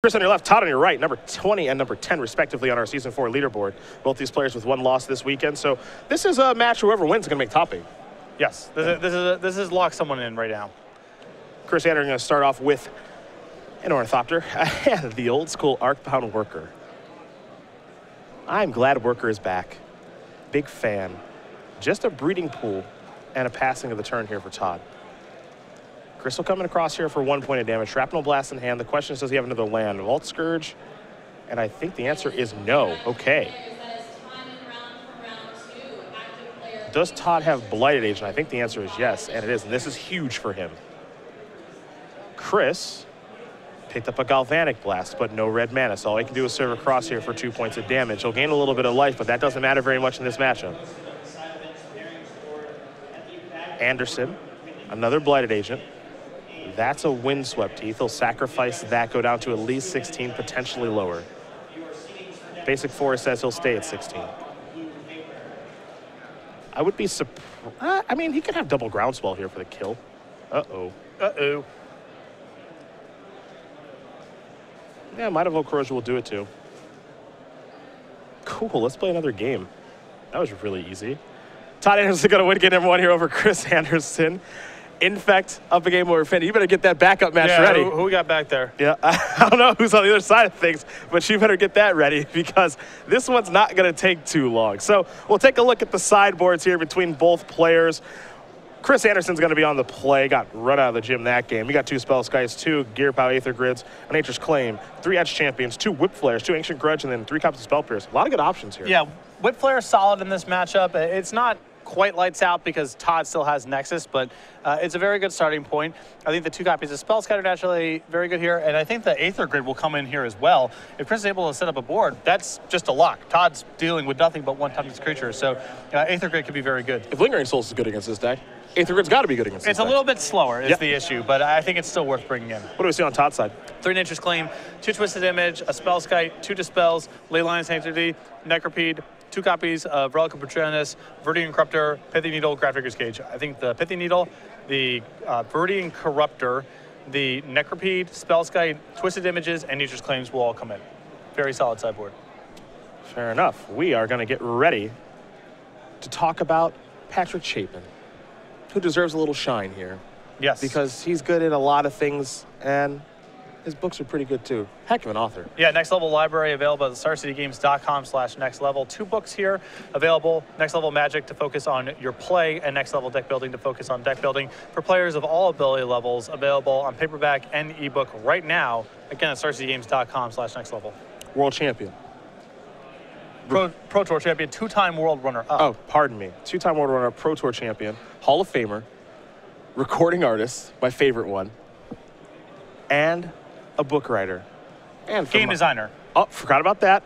Chris on your left, Todd on your right, number 20 and number 10 respectively on our Season 4 leaderboard. Both these players with one loss this weekend. So this is a match whoever wins is going to make top 8. Yes, this is lock someone in right now. Chris Andersen going to start off with an ornithopter and the old school Arcbound Worker. I'm glad Worker is back. Big fan. Just a breeding pool and a passing of the turn here for Todd. Crystal coming across here for 1 point of damage. Shrapnel Blast in hand. The question is, does he have another land? Vault Scourge? And I think the answer is no. Okay. Does Todd have Blighted Agent? I think the answer is yes, and it is. And this is huge for him. Chris picked up a Galvanic Blast, but no red mana. So all he can do is serve across here for 2 points of damage. He'll gain a little bit of life, but that doesn't matter very much in this matchup. Andersen, another Blighted Agent. That's a Windswept Teeth. He'll sacrifice that, go down to at least 16, potentially lower. Basic Forest says he'll stay at 16. I would be surprised. I mean, he could have double Groundswell here for the kill. Uh-oh. Uh-oh. Yeah, Might of Old Corrosion will do it too. Cool, let's play another game. That was really easy. Todd Andersen going to win game number 1 here over Chris Andersen. Infect up a game over Finn. You better get that backup match ready. Who we got back there? Yeah, I don't know who's on the other side of things, but you better get that ready because this one's not going to take too long. So we'll take a look at the sideboards here between both players. Chris Andersen's going to be on the play. Got run out of the gym that game. He got 2 Spell Skies, 2 Gear Power Aether Grids, a Nature's Claim, 3 Edge Champions, 2 Whip Flares, 2 Ancient Grudge, and then 3 copies of Spell Pierce. A lot of good options here. Yeah, Whip Flare is solid in this matchup. It's not quite lights out because Todd still has Nexus, but it's a very good starting point. I think the 2 copies of Spell Scatter naturally very good here, and I think the Aether Grid will come in here as well. If Chris is able to set up a board, that's just a lock. Todd's dealing with nothing but one toughness creature, so Aether Grid could be very good. If Lingering Souls is good against this deck, Aether Grid's got to be good against this deck. It's a little bit slower is the issue, but I think it's still worth bringing in. What do we see on Todd's side? 3 Nature's Claim, 2 Twisted Image, a Spell Skite, 2 Dispels, Leyline Sanctity, Necropede, 2 copies of Relic of Patronus, Viridian Corruptor, Pithy Needle, Grafdigger's Cage. I think the Pithy Needle, the Viridian Corruptor, the Necropede, Spellskite, Twisted Images, and Nature's Claims will all come in. Very solid sideboard. Fair enough. We are going to get ready to talk about Patrick Chapin, who deserves a little shine here. Yes. Because he's good at a lot of things, and his books are pretty good too. Heck of an author. Yeah, Next Level Library available at StarCityGames.com/nextlevel. 2 books here available. Next Level Magic to focus on your play, and Next Level Deck Building to focus on deck building for players of all ability levels. Available on paperback and ebook right now. Again, at StarCityGames.com/nextlevel. World champion. Pro Tour champion, 2-time world runner-up. Oh, pardon me. 2-time world runner-up, Pro Tour champion, Hall of Famer, recording artist, my favorite one, and a book writer. And game designer. Oh, forgot about that.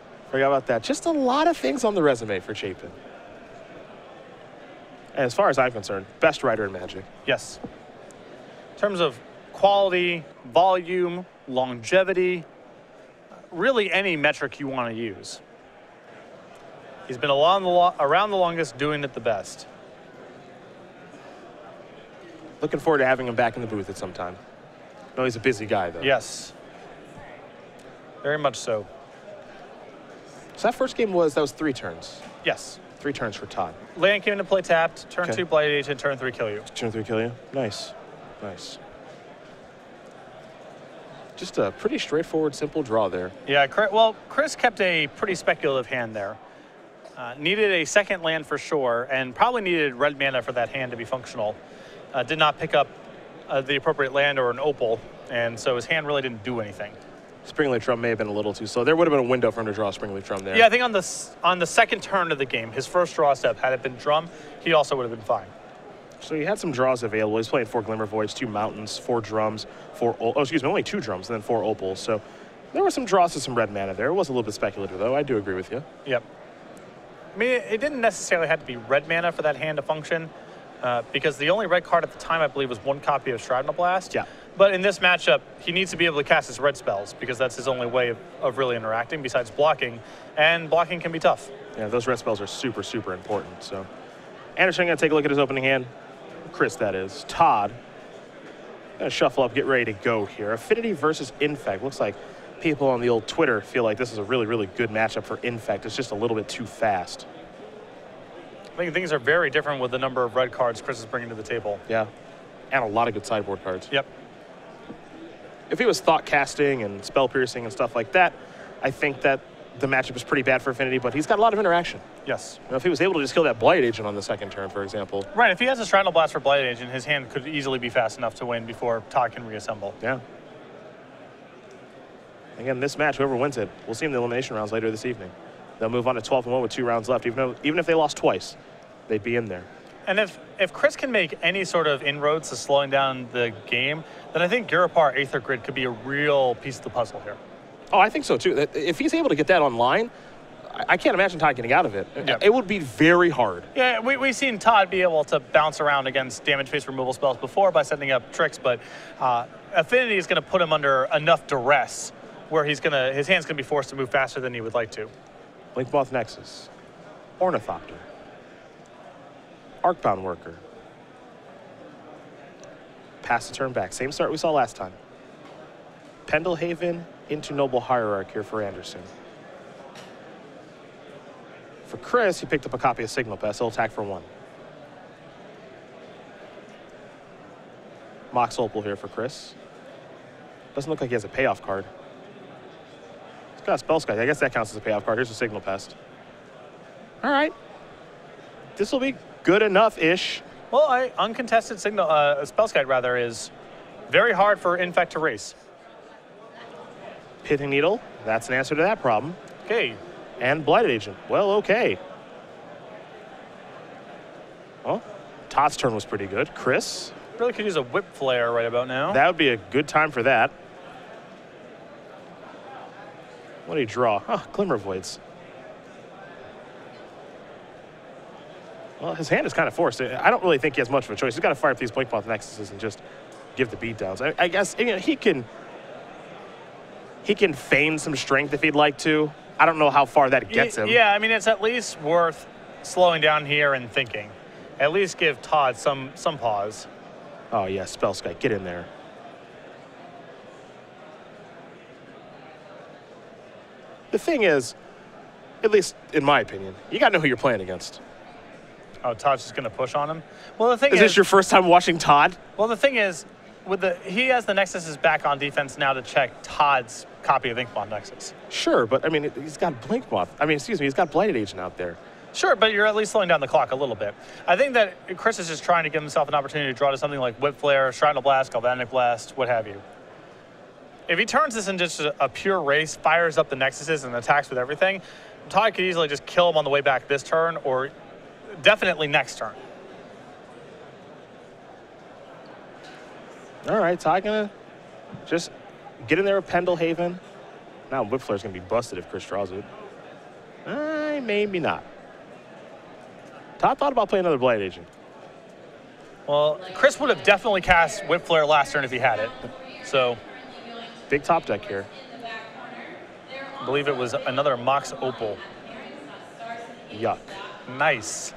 Just a lot of things on the resume for Chapin. And as far as I'm concerned, best writer in Magic. Yes. In terms of quality, volume, longevity, really any metric you want to use. He's been around the longest, doing it the best. Looking forward to having him back in the booth at some time. No, he's a busy guy, though. Yes. Very much so. So that first game was 3 turns. Yes. 3 turns for Todd. Land came into play tapped, turn 2 Blighted Agent, turn 3 kill you. Turn 3 kill you? Nice. Nice. Just a pretty straightforward, simple draw there. Yeah, well, Chris kept a pretty speculative hand there. Needed a second land for sure, and probably needed red mana for that hand to be functional. Did not pick up the appropriate land or an opal, and so his hand really didn't do anything. Springleaf Drum may have been a little too slow. There would have been a window for him to draw a Springleaf Drum there. Yeah, I think on the second turn of the game, his first draw step, had it been Drum, he also would have been fine. So he had some draws available. He's playing 4 Glimmer Voids, 2 Mountains, 4 Drums, 4 only 2 Drums, and then 4 Opals. So there were some draws to some red mana there. It was a little bit speculative, though. I do agree with you. Yep. I mean, it didn't necessarily have to be red mana for that hand to function, because the only red card at the time, I believe, was 1 copy of Shrapnel Blast. Yeah. But in this matchup, he needs to be able to cast his red spells, because that's his only way of really interacting besides blocking, and blocking can be tough. Yeah, those red spells are super, super important. So Andersen going to take a look at his opening hand. Chris, that is. Todd Gonna shuffle up, get ready to go here. Affinity versus Infect. Looks like People on the old Twitter feel like this is a really, really good matchup for Infect. It's just a little bit too fast. I think things are very different with the number of red cards Chris is bringing to the table. Yeah, and a lot of good sideboard cards. Yep. If he was thought casting and spell piercing and stuff like that, I think that the matchup is pretty bad for Affinity, but he's got a lot of interaction. Yes. You know, if he was able to just kill that Blight Agent on the second turn, for example. Right, if he has a Shrapnel Blast for Blight Agent, his hand could easily be fast enough to win before Todd can reassemble. Yeah. Again, this match, whoever wins it, we'll see in the elimination rounds later this evening. They'll move on to 12-1 with 2 rounds left. Even if they lost twice, they'd be in there. And if Chris can make any sort of inroads to slowing down the game, then I think Gurapar Aether Grid could be a real piece of the puzzle here. Oh, I think so, too. If he's able to get that online, I can't imagine Todd getting out of it. Yep. It would be very hard. Yeah, we've seen Todd be able to bounce around against damage face removal spells before by setting up tricks, but Affinity is going to put him under enough duress where his hand's going to be forced to move faster than he would like to. Blinkmoth Nexus, Ornithopter, Arcbound Worker. Pass the turn back. Same start we saw last time. Pendelhaven into Noble Hierarch here for Andersen. For Chris, he picked up a copy of Signal Pest. He'll attack for 1. Mox Opal here for Chris. Doesn't look like he has a payoff card. He's got a Spell Sky. I guess that counts as a payoff card. Here's a Signal Pest. All right. This will be good enough-ish. Well, uncontested Spellskite rather is very hard for Infect to race. Pithing Needle, that's an answer to that problem. Okay. And Blighted Agent, well, okay. Well, Todd's turn was pretty good. Chris? Really could use a Whip Flare right about now. That would be a good time for that. What do you draw? Oh, Glimmer Voids. Well, his hand is kind of forced. I don't really think he has much of a choice. He's got to fire up these Blinkmoth Nexuses and just give the beatdowns. I guess he can feign some strength if he'd like to. I don't know how far that gets him. Yeah, I mean, it's at least worth slowing down here and thinking. At least give Todd some pause. Oh, yeah, Spellskite, get in there. The thing is, at least in my opinion, you got to know who you're playing against. Oh, Todd's just going to push on him? Well, the thing is... Is this your first time watching Todd? Well, the thing is, he has the Nexus back on defense now to check Todd's copy of Inkmoth Nexus. Sure, but, I mean, he's got Blinkmoth. He's got Blighted Agent out there. Sure, but you're at least slowing down the clock a little bit. I think that Chris is just trying to give himself an opportunity to draw to something like Whip Flare, Shrapnel Blast, Galvanic Blast, what have you. If he turns this into just a pure race, fires up the Nexuses and attacks with everything, Todd could easily just kill him on the way back this turn or definitely next turn. All right, Todd gonna just get in there with Pendelhaven. Now Whip Flare's gonna be busted if Chris draws it. Maybe not. Todd thought about playing another Blight Agent. Well, Chris would have definitely cast Whip Flare last turn if he had it. So, big top deck here. I believe it was another Mox Opal. Yuck. Nice.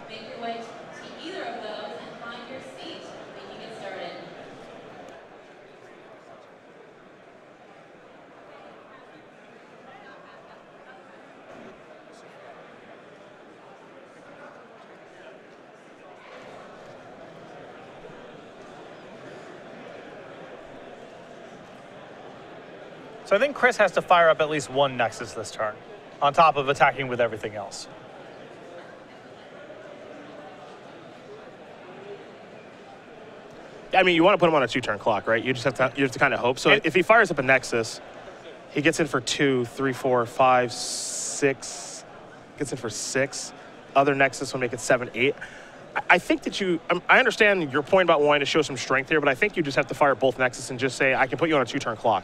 So I think Chris has to fire up at least one Nexus this turn, on top of attacking with everything else. I mean, you want to put him on a 2-turn clock, right? You just have to kind of hope. So if he fires up a Nexus, he gets in for 2, 3, 4, 5, 6. Gets in for 6. Other Nexus will make it 7, 8. I think that I understand your point about wanting to show some strength here, but I think you just have to fire both Nexus and just say, I can put you on a 2-turn clock.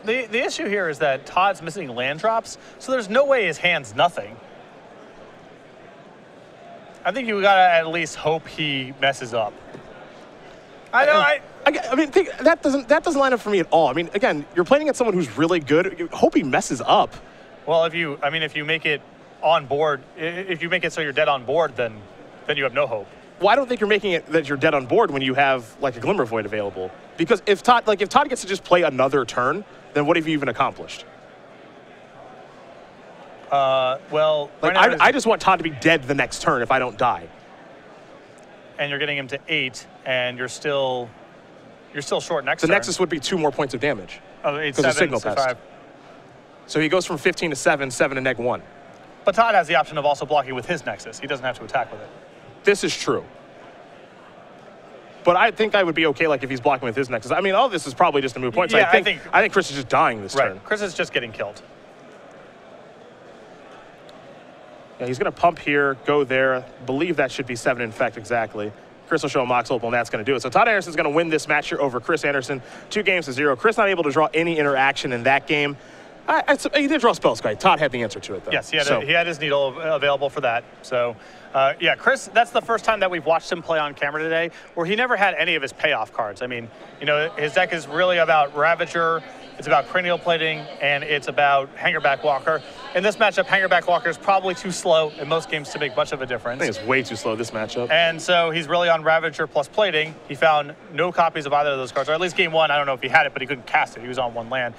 The issue here is that Todd's missing land drops, so there's no way his hand's nothing. I think you gotta at least hope he messes up. I mean, that doesn't line up for me at all. I mean, again, you're playing against someone who's really good. You hope he messes up. Well, if you make it on board, if you make it so you're dead on board, then you have no hope. Well, I don't think you're making it that you're dead on board when you have like a Glimmer Void available. Because if Todd gets to just play another turn, then what have you even accomplished? Well, Like, right now I just want Todd to be dead the next turn if I don't die. and you're getting him to 8, and you're still short next The turn. Nexus would be 2 more points of damage. Oh, 8, because of 7, signal so pest. 5. So he goes from 15 to 7, 7 to -1. But Todd has the option of also blocking with his Nexus. He doesn't have to attack with it. This is true. But I think I would be okay, like, if he's blocking with his Nexus. I mean, all this is probably just a moot point. So Yeah, I think Chris is just dying this turn. Right. Chris is just getting killed. Yeah, he's going to pump here, go there. Believe that should be 7 infect exactly. Chris will show a Mox Opal, and that's going to do it. So Todd Anderson's going to win this match here over Chris Andersen, 2-0. Chris not able to draw any interaction in that game. He did draw Spellskite. Todd had the answer to it, though. Yes, he had his needle available for that. So, yeah, Chris, that's the first time that we've watched him play on camera today where he never had any of his payoff cards. I mean, you know, his deck is really about Ravager, it's about Cranial Plating, and it's about Hangerback Walker. In this matchup, Hangerback Walker is probably too slow in most games to make much of a difference. I think it's way too slow, this matchup. And so he's really on Ravager plus Plating. He found no copies of either of those cards, or at least game 1, I don't know if he had it, but he couldn't cast it. He was on 1 land.